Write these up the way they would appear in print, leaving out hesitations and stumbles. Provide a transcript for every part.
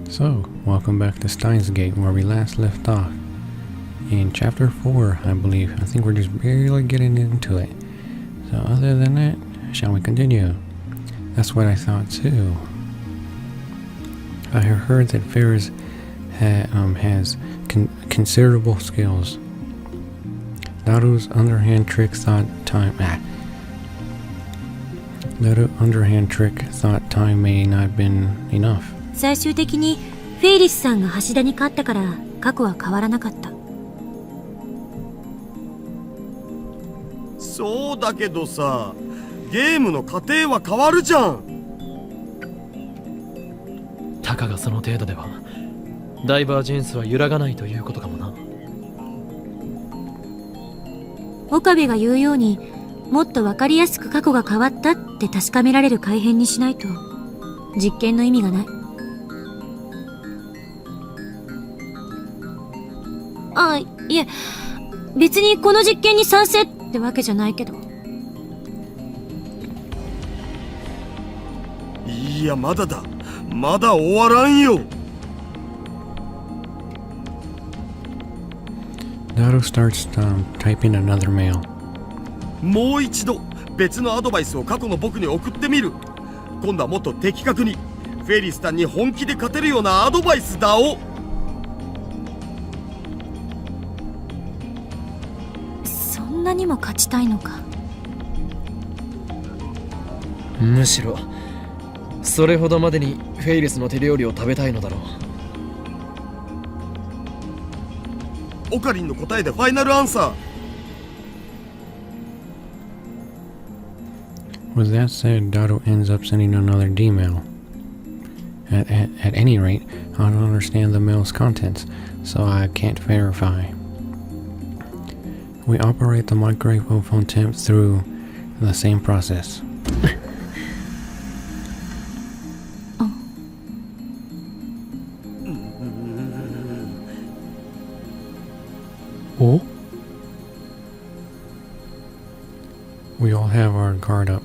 So, welcome back to Steins Gate, where we last left off. In chapter 4, I believe. I think we're just barely getting into it. So other than that, shall we continue? That's what I thought too. I have heard that Ferris has considerable skills. Naru's underhand trick thought time may not have been enough. 最終的にフェイリスさんが橋田に勝ったから過去は変わらなかった。そうだけどさ、ゲームの過程は変わるじゃん。たかがその程度ではダイバージェンスは揺らがないということかもな。岡部が言うようにもっと分かりやすく過去が変わったって確かめられる改変にしないと実験の意味がない。あ、いえ、別にこの実験に賛成ってわけじゃないけど。いや、まだだ。まだ終わらんよ。Naru starts typing another mail. もう一度別のアドバイスを過去の僕に送ってみる。今度はもっと的確にフェリスタンに本気で勝てるようなアドバイスだお。そんなにも勝ちたいのか。むしろそれほどまでにフェイリスの手料理を食べたいのだろう。オカリンの答えでファイナルアンサー。With that said, Daru ends up sending another D-mail. At any rate, I don't understand the mail's contents, so I can't verify. We operate the microphone temp through the same process. Oh? We all have our guard up,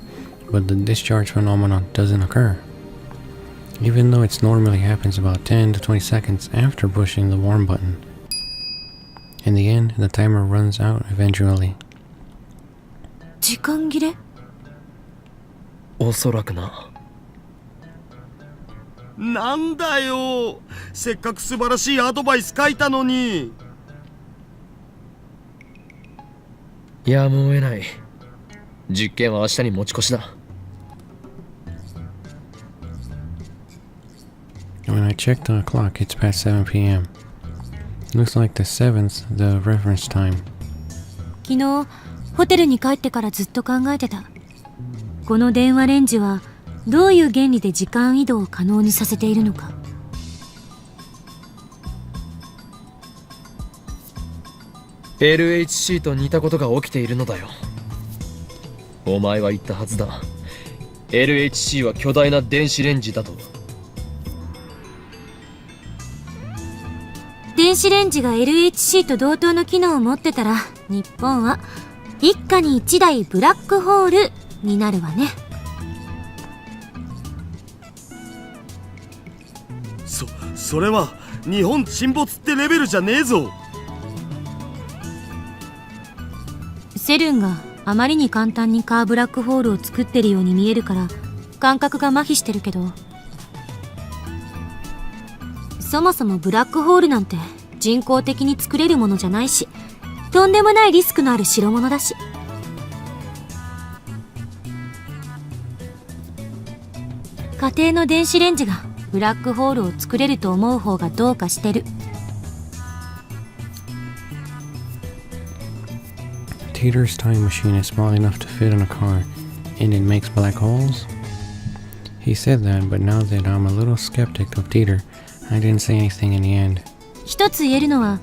but the discharge phenomenon doesn't occur. Even though it normally happens about 10 to 20 seconds after pushing the warm button. In the end, the timer runs out eventually. 時間切れ？おそらくな。なんだよ。せっかく素晴らしいアドバイス書いたのに。やむを得ない。実験は明日に持ち越しだ。When I checked the clock, it's past 7 p.m. Looks like the 7th, the reference time. 昨日ホテルに帰ってからずっと考えてた。この電話レンジはどういう原理で時間移動を可能にさせているのか。LHC と似たことが起きているのだよ。お前は言ったはずだ。LHC は巨大な電子レンジだと。電子レンジが LHC と同等の機能を持ってたら、日本は一家に一台ブラックホールになるわね。それは日本沈没ってレベルじゃねえぞ。セルンがあまりに簡単にカーブラックホールを作ってるように見えるから感覚が麻痺してるけど、そもそもブラックホールなんて人工的に作れるものじゃないし、とんでもないリスクのある代物だし。家庭の電子レンジがブラックホールを作れると思う方がどうかしてる。Teeter's time machine is small enough to fit in a car, and it makes black holes? He said that, but now that I'm a little skeptic of Teeter, I didn't say anything in the end. 一つ言えるのは、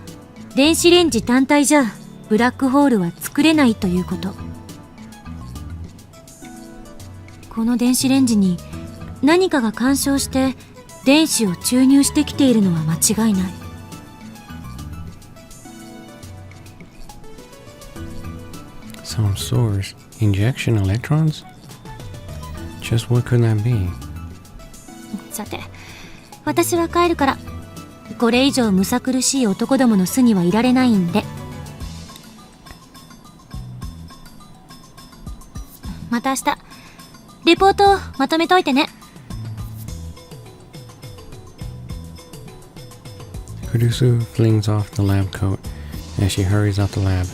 電子レンジ単体じゃブラックホールは作れないということ。この電子レンジに何かが干渉して電子を注入してきているのは間違いない。Some source? Injection electrons? Just what could that be? さて、私は帰るから。これ以上むさ苦しい男どもの巣にはいられないんで。また明日レポートをまとめといてね。Kurusu flings off the lab coat as she hurries out the lab.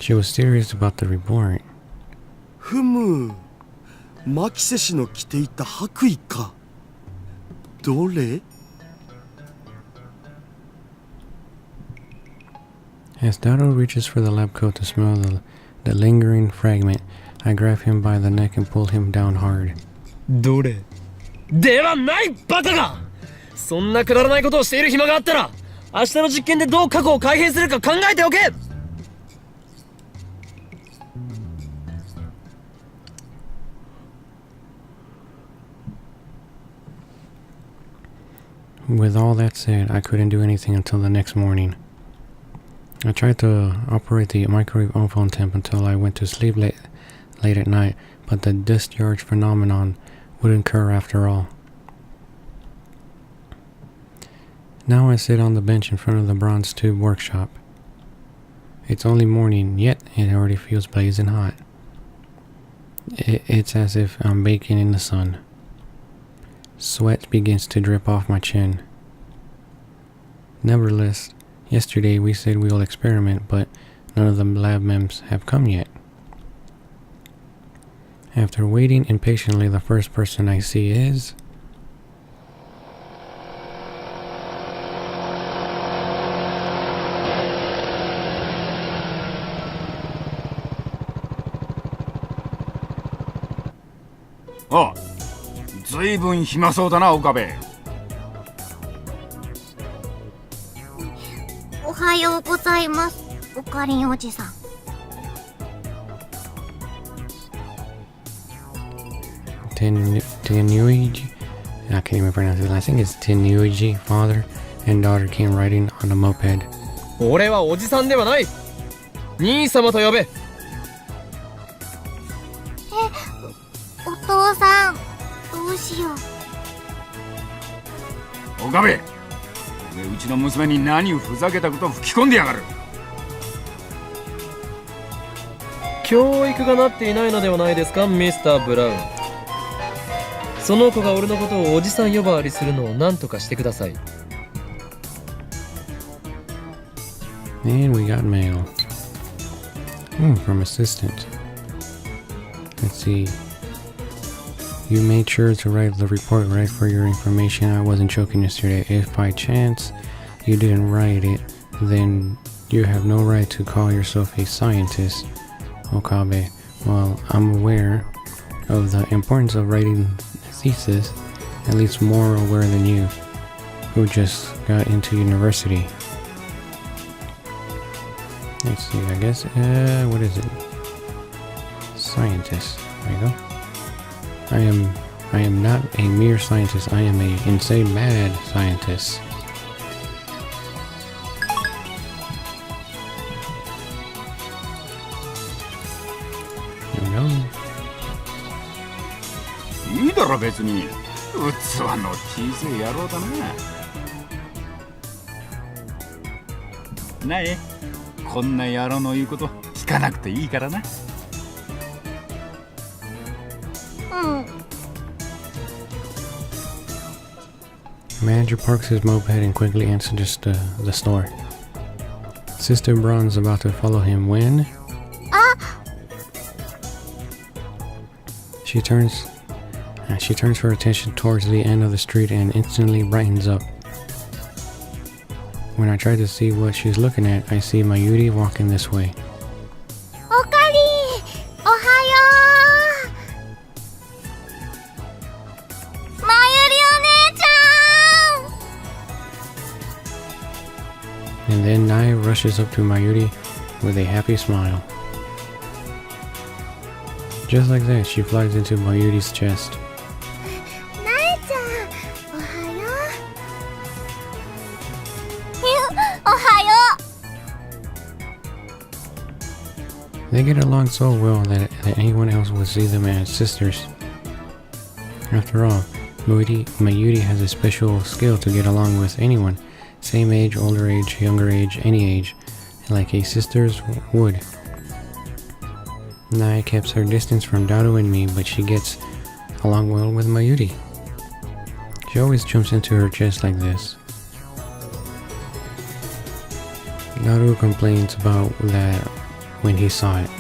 She was serious about the report. ふむ、マキセ氏の着ていた白衣か。どれ？ As Dado reaches for the lab coat to smell the lingering fragment, I grab him by the neck and pull him down hard. どれではないバカが。そんなくだらないことをしている暇があったら明日の実験でどう過去を改変するか考えておけ。With all that said, I couldn't do anything until the next morning. I tried to operate the microwave oven temp until I went to sleep late at night, but the discharge phenomenon wouldn't occur after all. Now I sit on the bench in front of the bronze tube workshop. It's only morning, yet it already feels blazing hot. It's as if I'm baking in the sun. Sweat begins to drip off my chin. Nevertheless, yesterday we said we'll experiment, but none of the Lab Mems have come yet. After waiting impatiently, the first person I see is...あ、ずいぶん暇そうだな、岡部。おはようございます、おかりんおじさん。Tenuiji, I can't even pronounce his last name. It's Tenuiji. Father and daughter came riding on a moped. 俺はおじさんではない。兄様と呼べ。お父さん、どうしよう。岡部、うちの娘に何をふざけたことを吹き込んでやがる。教育がなっていないのではないですか、ミスター・ブラウン。その子が俺のことをおじさん呼ばわりするのを何とかしてください。And we got mail. From assistant. Let's see. You made sure to write the report right for your information. I wasn't joking yesterday. If by chance you didn't write it, then you have no right to call yourself a scientist, Okabe. Well, I'm aware of the importance of writing a thesis, at least more aware than you, who just got into university. Let's see, I guess, what is it? Scientist. There you go. I am not a mere scientist. I am a insane mad scientist. There we go. いいだろ別に。器の小さい野郎だな。なえ、こんな野郎の言うこと聞かなくていいからな。Manager parks his moped and quickly enters the store. Sister Braun's about to follow him when... She turns her attention towards the end of the street and instantly brightens up. When I try to see what she's looking at, I see Mayuri walking this way. おかりん、おはよう。まゆりお姉ちゃん。 And then Nai rushes up to Mayuri with a happy smile. Just like that, she flies into Mayuri's chest. なえちゃん、おはよう。おはよう。 They get along so well that anyone else would see them as sisters. After all, Mayuri has a special skill to get along with anyone, same age, older age, younger age, any age, like a sisters would. Nai keeps her distance from Daru and me, but she gets along well with Mayuri. She always jumps into her chest like this. Daru complains about that when he saw it.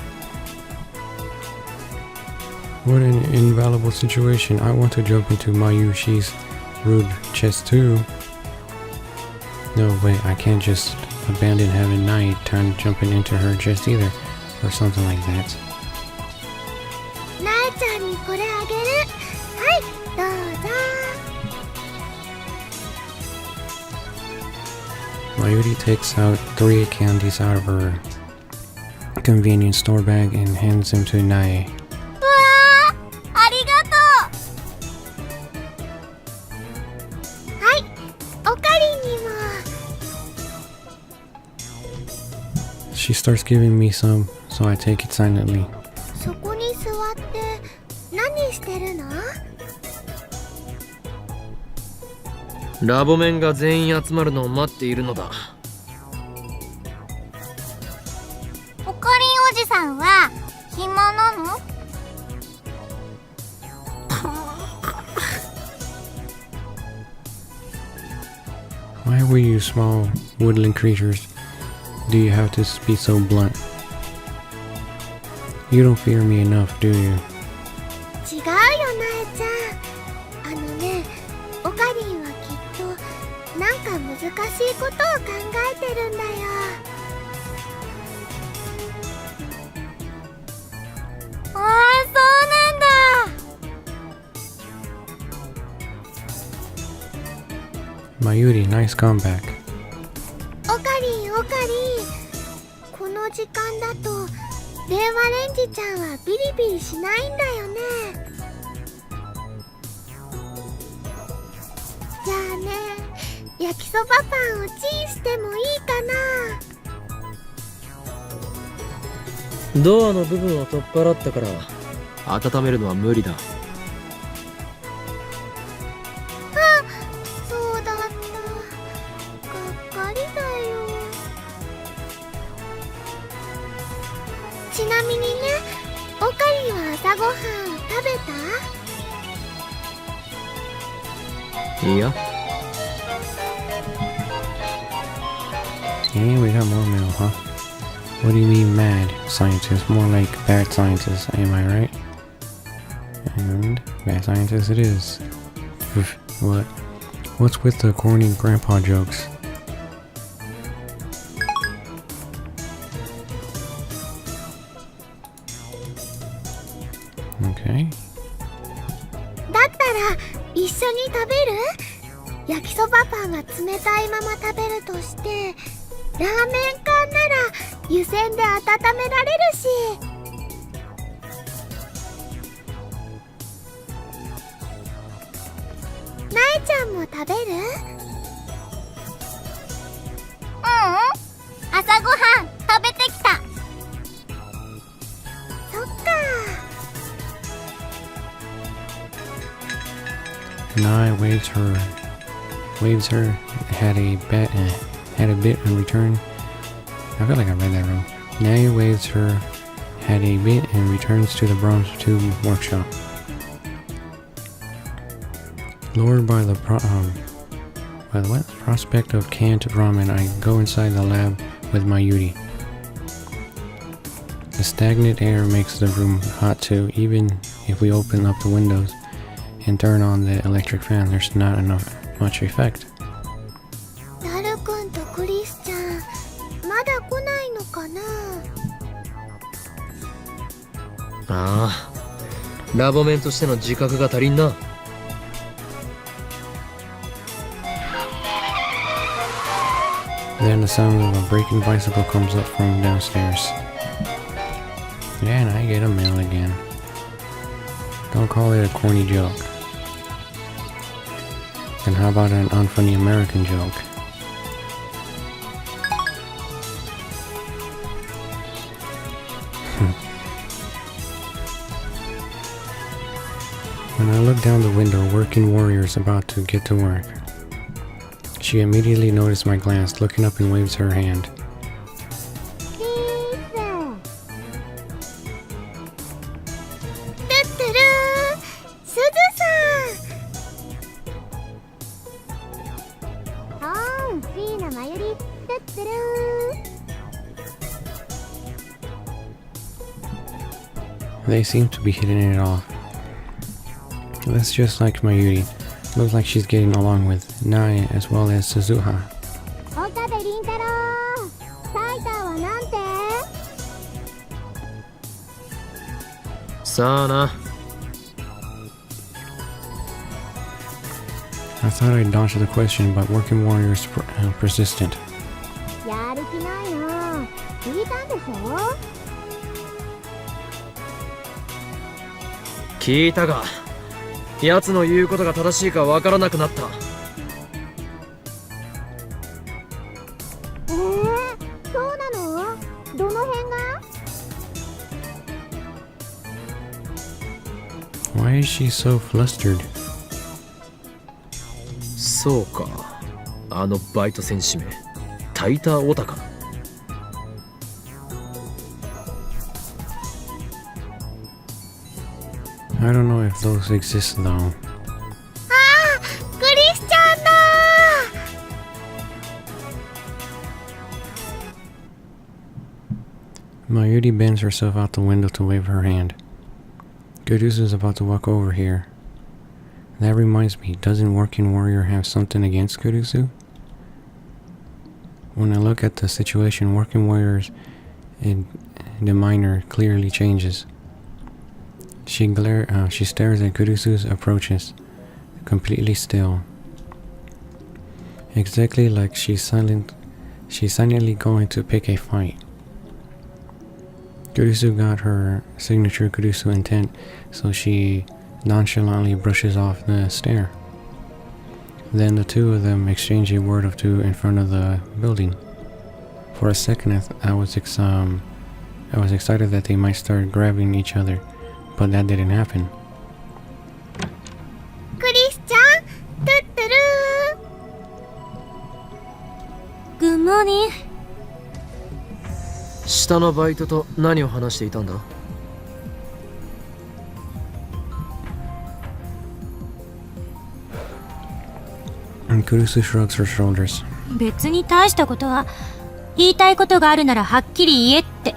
What an invaluable situation. I want to jump into Mayushi's rude chest too. No, wait, I can't just abandon having Nai turn jumping into her chest either, or something like that. なえちゃんにこれあげる。はい、どうぞ。 Mayuri takes out 3 candies out of her convenience store bag and hands them to Nae. うわー、ありがとう。はい、おかりんにも。 She starts giving me some, so I take it silently. そこに座って何してるの？ラボメンが全員集まるのを待っているのだ。おかりんおじさんは暇なの？ Why were you small woodland creatures? Do you have to be so blunt? You don't fear me enough, do you? 違うよ、なえちゃん。ね、おかりんはきっとなんか難しいことを考えてるんだよ。ああ、そうなんだ。 Mayuri, nice comeback. おかりん、おかりん。この時間だと電話レンジちゃんはビリビリしないんだよね。じゃあね、焼きそばパンをチンしてもいいかな。ドアの部分を取っ払ったから温めるのは無理だ。そうだった。がっかりだよ。ちなみにね、おかりは朝ごはん食べた？いや。 And we got more mail, huh? What do you mean mad scientist? More like bad scientist, am I right? And bad scientist it is. What? What's with the corny grandpa jokes? Okay. だったら一緒に食べる？焼きそばパンが冷たいまま食べるとして、ラーメン缶なら湯煎で温められるし。なえちゃんも食べる？朝ごはん食べてきた。そっか。 Nai waves her, had a bit and returned. I feel like I read that wrong. Nai waves her, had a bit and returns to the bronze tube workshop. Lured by the prospect of canned ramen, I go inside the lab with Mayuri. The stagnant air makes the room hot too. Even if we open up the windows and turn on the electric fan, there's not much effect. ダルくんとクリスちゃん、まだ来ないのかな？ああ、ラボメンとしての自覚が足りんな。Then the sound of a breaking bicycle comes up from downstairs. Yeah, and I get a mail again. Don't call it a corny joke. Then how about an unfunny American joke? When I looked down the window, working warriors about to get to work. She immediately noticed my glance, looking up and waves her hand. They seem to be hitting it off. That's just like Mayuri. Looks like she's getting along with Nae as well as Suzuha. Sana. I thought I'd dodge the question, but working warriors persistent. やる気ないな。聞いたんでしょ？聞いたが、奴の言うことが正しいかわからなくなった。そうなの？どの辺が？ Why is she so flustered? そうか。あのバイト戦士め、タイターオタか。I don't know if those exist though. クリスチャンだ。 Mayuri bends herself out the window to wave her hand. Kurusu's about to walk over here. That reminds me, doesn't Working Warrior have something against Kurusu? When I look at the situation, Working Warrior's demeanor clearly changes. She stares at Kurusu's approaches, completely still. Exactly like she's silently going to pick a fight. Kurusu got her signature Kurusu intent, so she nonchalantly brushes off the stare. Then the two of them exchange a word or two in front of the building. For a second, I was excited that they might start grabbing each other, but that didn't happen. クリスチャン、トゥットゥルー。 Good morning. 下のバイトと何を話していたんだ？ And Kurusu shrugs her shoulders. 別に大したことは、言いたいことがあるならはっきり言えって。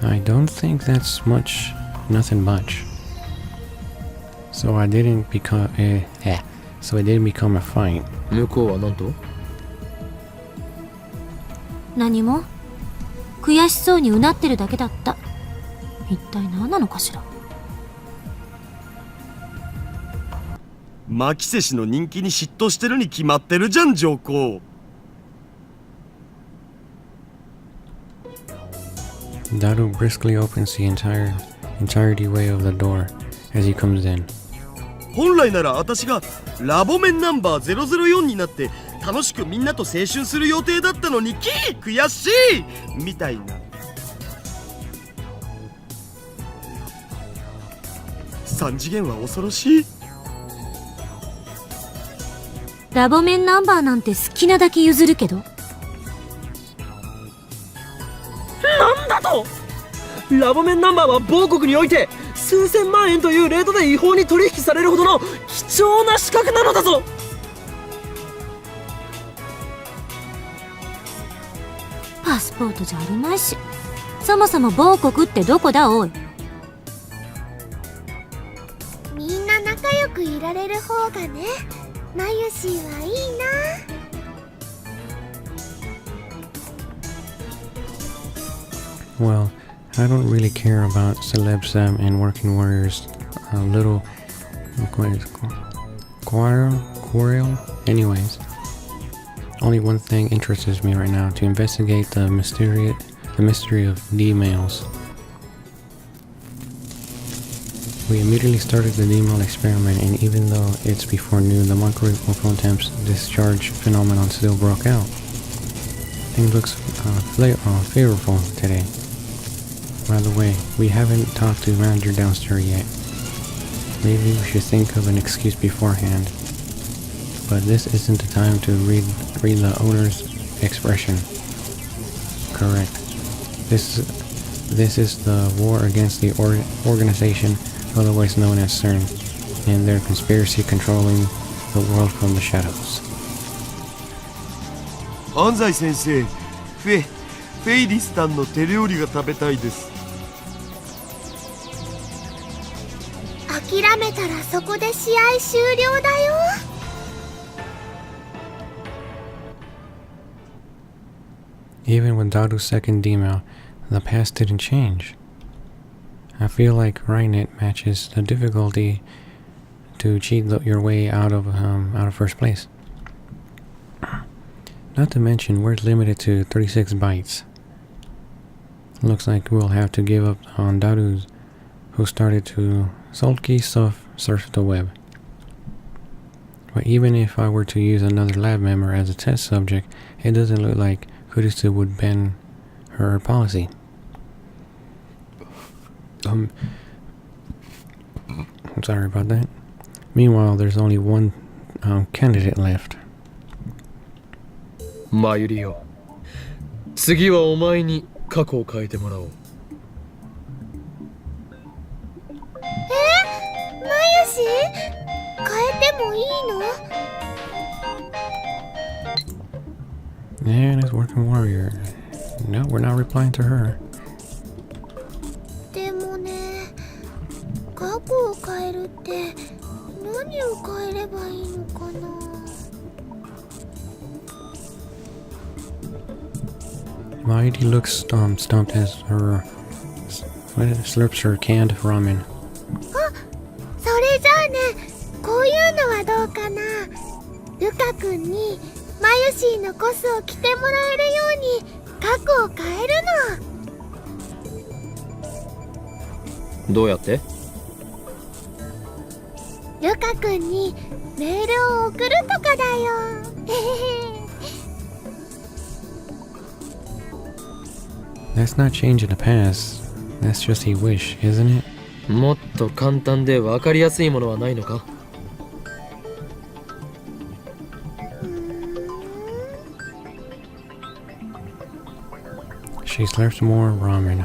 I don't think that's nothing much. So it didn't become a fight. 向こうは何と？何も。悔しそうにうなってるだけだった。一体何なのかしら。マキセ氏の人気に嫉妬してるに決まってるじゃん、上皇。Daru briskly opens the entirety way of the door as he comes in. 本来なら私がラボメンナンバー004になって楽しくみんなと青春する予定だったのに悔しいみたいな。3次元は恐ろしい。ラボメンナンバーなんて好きなだけ譲るけど。なんだと！ラボメンナンバーは某国において数千万円というレートで違法に取引されるほどの貴重な資格なのだぞ！パスポートじゃあるまいし。そもそも某国ってどこだおい。みんな仲良くいられる方がね、マユシーはいいな。 Well, I don't really care about celebs and working warriors. A little quarrel. Anyways, only one thing interests me right now: to investigate the mystery of D-mails. We immediately started the D-mail experiment, and even though it's before noon, the microphone temps discharge phenomenon still broke out. Things looks favorable today. By the way, we haven't talked to manager downstairs yet. Maybe we should think of an excuse beforehand. But this isn't the time to read the owner's expression. Correct. This is the war against the organization otherwise known as CERN, and their conspiracy controlling the world from the shadows. 安西先生、フェイリスタンの手料理が食べたいです。諦めたらそこで試合終了だよ。Even with Daru's second demo, the past didn't change. I feel like writing it matches the difficulty to cheat your way out of first place. Not to mention, we're limited to 36 bytes. Looks like we'll have to give up on Daru, who started to sulky surf the web. But even if I were to use another lab member as a test subject, it doesn't look like Kurisu would bend her policy. I'm sorry about that. Meanwhile, there's only one candidate left. マユリよ、次はお前に過去を変えてもらおう。マユシ、変えてもいいの？ Yeah, it's working warrior. No, we're not replying to her. でもね、過去を変えるって何を変えればいいのかな。Mighty looks stumped as her slurps her canned ramen. あ、それじゃあね、こういうのはどうかな。ルカ君にマユシーのコスを着てもらえるように過去を変えるの。どうやって？ルカ君にメールを送るとかだよ。That's not changing the past. That's just a wish, isn't it? もっと簡単で分かりやすいものはないのか？ She slurps more ramen.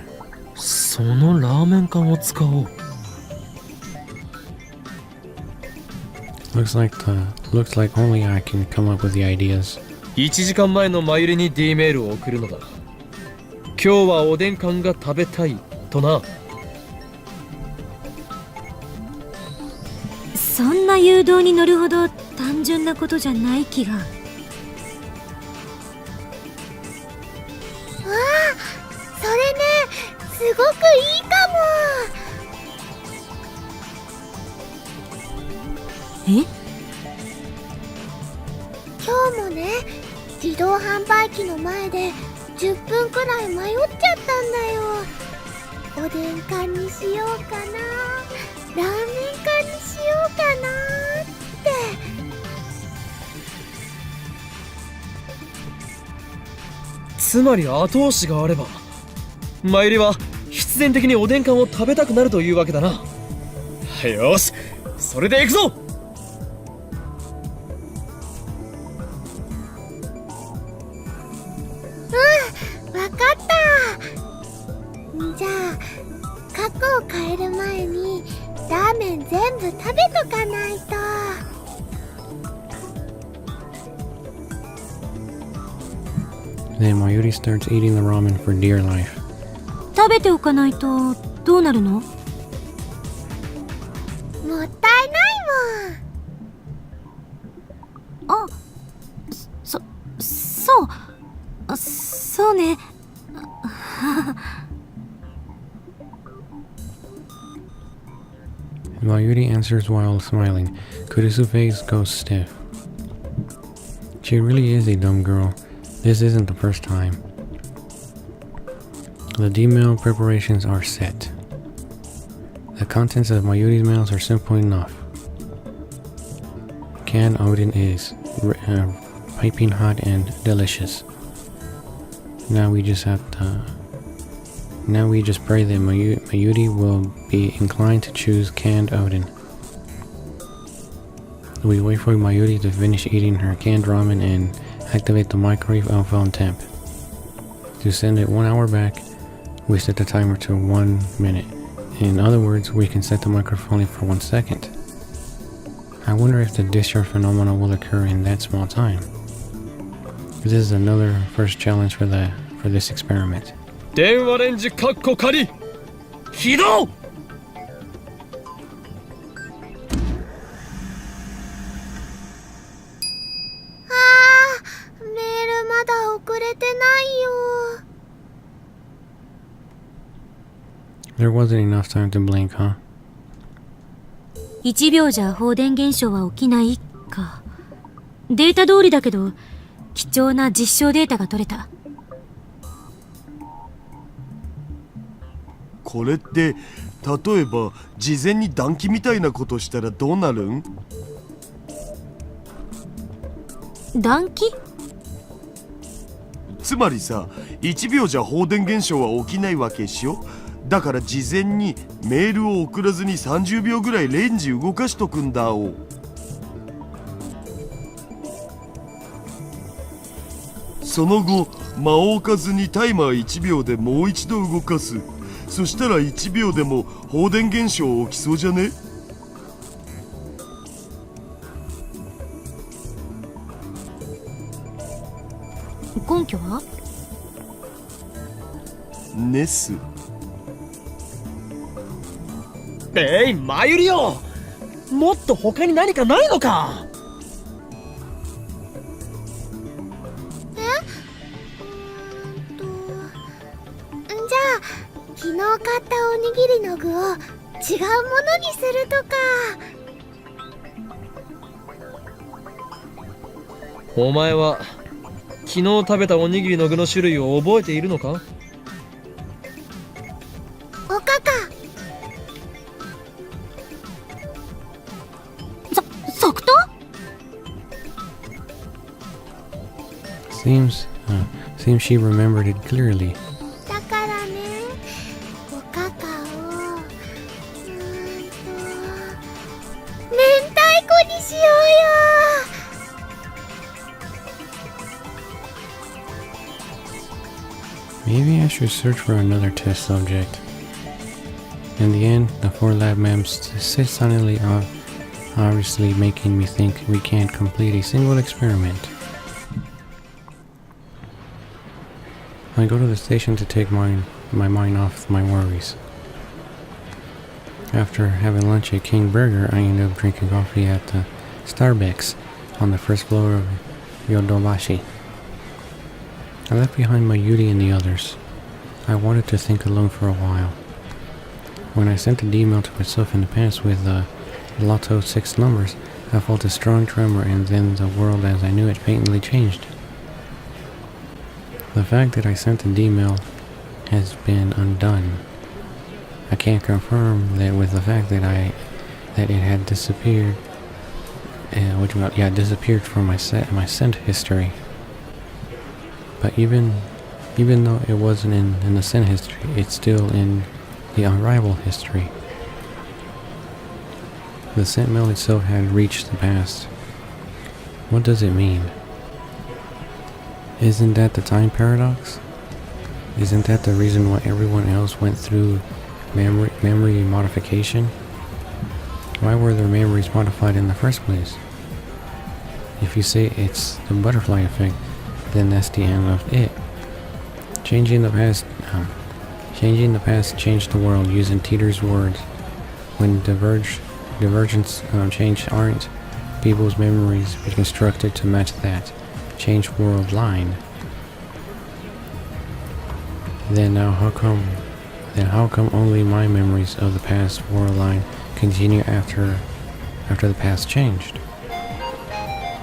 そのラーメン缶を使おう。Looks like only I can come up with the ideas. 1時間前のマユリに D メールを送るのだ。今日はおでん缶が食べたいとな。そんな誘導に乗るほど単純なことじゃない気が。それね、すごくいいかも。え？今日もね、自動販売機の前で10分くらい迷っちゃったんだよ。おでん缶にしようかな、ラーメン缶にしようかなって。つまり後押しがあればマユリは必然的におでん缶を食べたくなるというわけだな。よし、それで行くぞ。わかった。じゃあ過去を変える前にラーメン全部食べとかないと。Then Mayuri starts eating the ramen for dear life. 食べておかないとどうなるの？もったいないもん。あ、そうね。Mayuri answers while smiling. Kurisu's face goes stiff. She really is a dumb girl. This isn't the first time. The D-mail preparations are set. The contents of Mayuri's mails are simple enough. Canned Odin is piping hot and delicious. Now we just have to Now we just pray that Mayuri will be inclined to choose canned Odin. We wait for Mayuri to finish eating her canned ramen and activate the microwave oven temp. To send it 1 hour back, we set the timer to 1 minute. In other words, we can set the microwave only for 1 second. I wonder if the discharge phenomena will occur in that small time. This is another first challenge for this experiment. 電話レンジカッコ仮起動。メールまだ送れてないよ。 There wasn't enough time to blink, huh? 1秒じゃ放電現象は起きないか。データ通りだけど貴重な実証データが取れた。これって例えば事前に暖気みたいなことしたらどうなるん？暖気？つまりさ、1秒じゃ放電現象は起きないわけっしょ。だから事前にメールを送らずに30秒ぐらいレンジ動かしとくんだお。その後間を置かずにタイマー1秒でもう一度動かす。そしたら1秒でも放電現象起きそうじゃね？根拠は？ネス。マユリよ、もっと他に何かないのか？じゃあ昨日買ったおにぎりの具を違うものにするとか。お前は昨日食べたおにぎりの具の種類を覚えているのか？おかか。即答？ Seems she remembered it clearly. だからね、おかかを明太子にしようよ。 Maybe I should search for another test subject. In the end, the 4 lab mems sit silently off, obviously making me think we can't complete a single experiment. I go to the station to take my mind off my worries. After having lunch at King Burger, I end up drinking coffee at the Starbucks on the first floor of Yodobashi. I left behind my Yuri and the others. I wanted to think alone for a while. When I sent an email to myself in the past with Lotto 6 numbers, I felt a strong tremor, and then the world as I knew it faintly changed. The fact that I sent the email has been undone. I can't confirm that with the fact that it had disappeared. Disappeared from my sent history. But even though it wasn't in the sent history, it's still in the unrivaled history. The sent mail itself had reached the past. What does it mean? Isn't that the time paradox? Isn't that the reason why everyone else went through memory modification? Why were their memories modified in the first place? If you say it's the butterfly effect, then that's the end of it. Changing the past changed the world, using Teeter's words. When divergence change aren't people's memories reconstructed to match that changed world line, then how come only my memories of the past world line continue after the past changed?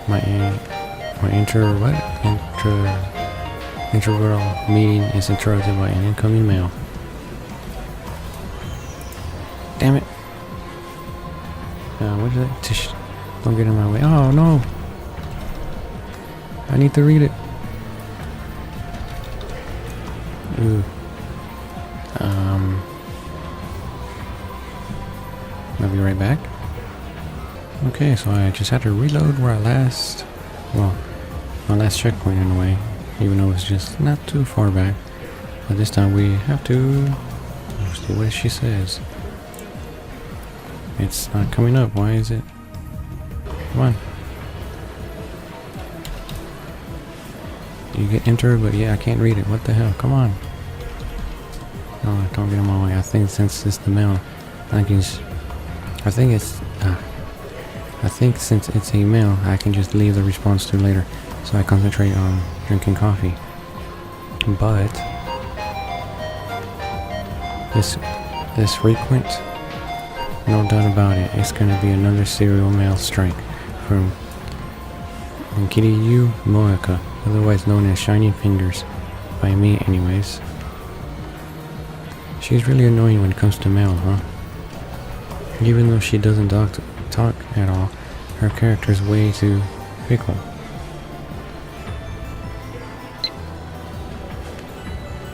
My integral meeting is interrupted by an incoming mail. Damn it. What is it? Tish, don't get in my way. Oh no! I need to read it. Ooh. be right back. Okay, so I just had to reload where my last checkpoint in a way, even though it's just not too far back. But this time we have to, let's see what she says. It's not coming up, why is it? Come on. You get entered, but yeah, I can't read it, what the hell, come on. No, don't get in my way. I think since it's the mail, I think since it's a mail, I can just leave the response to later, so I concentrate on drinking coffee. But this frequent, no doubt about it, it's gonna be another serial mail strike from Kiryu Moeka, otherwise known as Shining Fingers, by me anyways. She's really annoying when it comes to mail, huh? Even though she doesn't talk at all, her character's way too fickle.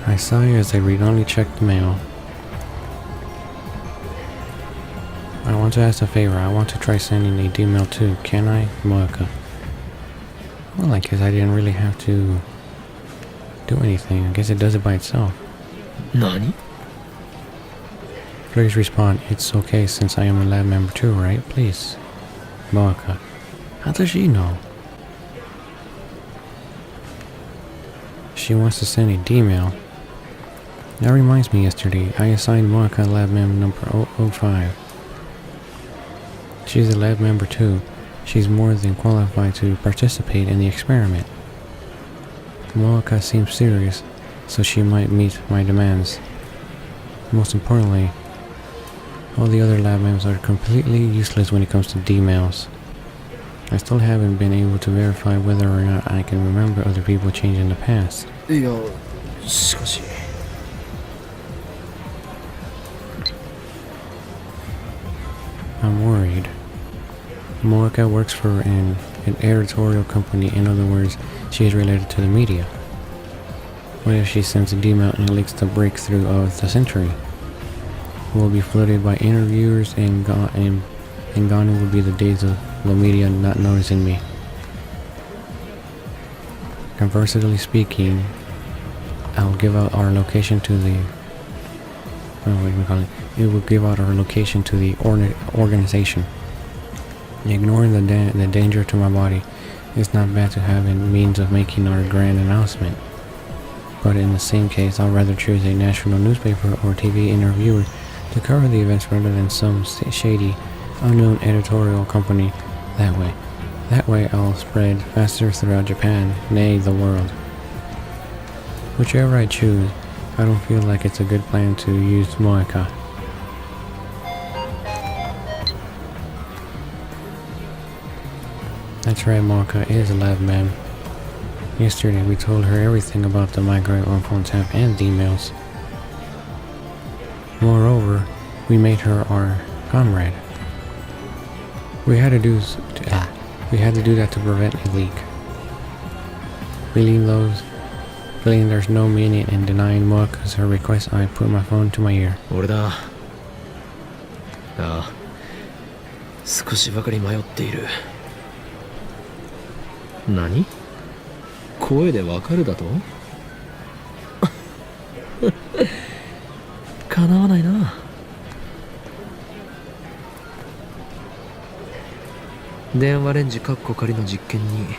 I sigh as I read-only check the mail. I want to ask a favor. I want to try sending a D-mail too. Can I, Moeka? Well, I guess I didn't really have to do anything. I guess it does it by itself. Nani? Please respond. It's okay since I am a lab member too, right? Please. Moeka. How does she know? She wants to send a D-mail. That reminds me, yesterday I assigned Moeka Lab Mem number 005. She's a lab member too. She's more than qualified to participate in the experiment. Moeka seems serious, so she might meet my demands. Most importantly, all the other lab mems are completely useless when it comes to D-mails. I still haven't been able to verify whether or not I can remember other people changed in the past. いや、しかし。I'm worried. Moeka works for an editorial company. In other words, she is related to the media. What if she sends a D-mail and leaks the breakthrough of the century? We'll be flooded by interviewers and gone will be the days of the media not noticing me. Conversely speaking, I'll give out our location to the... It will give out our location to the organization. Ignoring the danger to my body, it's not bad to have a means of making our grand announcement. But in the same case, I'll rather choose a national newspaper or TV interviewer to cover the events rather than some shady, unknown editorial company that way. That way I'll spread faster throughout Japan, nay, the world. Whichever I choose, I don't feel like it's a good plan to use Moeka. That's right, Moeka is a lab mem. Yesterday we told her everything about the microwave on phone tap and emails. Moreover, we made her our comrade. We had to do that to prevent a leak. Feeling there's no meaning in denying Moeka's her request, I put my phone to my ear. 俺だ。ああ、少しばかり迷っている。何？声でわかるだと？叶わないな。電話レンジカッコ仮の実験に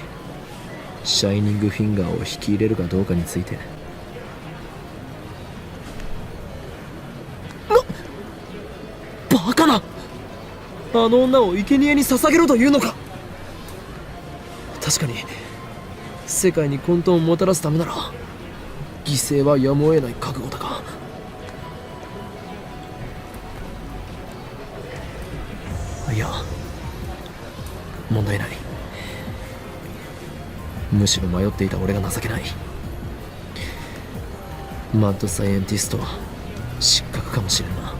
シャイニングフィンガーを引き入れるかどうかについて。バカな！あの女を生贄に捧げろというのか。確かに世界に混沌をもたらすためなら犠牲はやむを得ない覚悟だが。いや、問題ない。むしろ迷っていた俺が情けない。マッドサイエンティストは失格かもしれんな。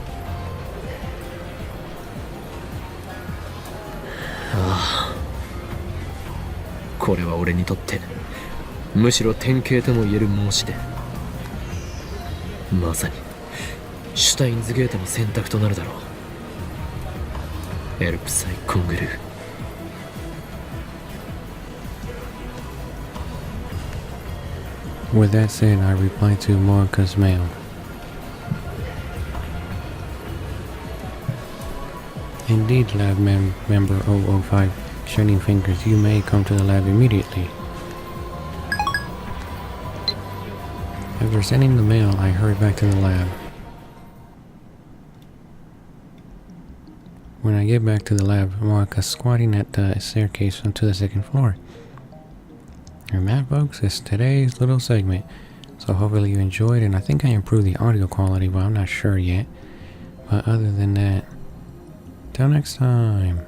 ああ、これは俺にとってむしろ典型とも言える申し出。まさにシュタインズゲートの選択となるだろう。エルプサイコングルー。 With that said, I replied to Morika's mail. Indeed, Lab Mem member 005, Shining Fingers, you may come to the lab immediately. After sending the mail, I hurried back to the lab. When I get back to the lab, Morika's squatting at the staircase onto the second floor. And that, folks, is today's little segment. So hopefully you enjoyed, and I think I improved the audio quality, but I'm not sure yet. But other than that, till next time.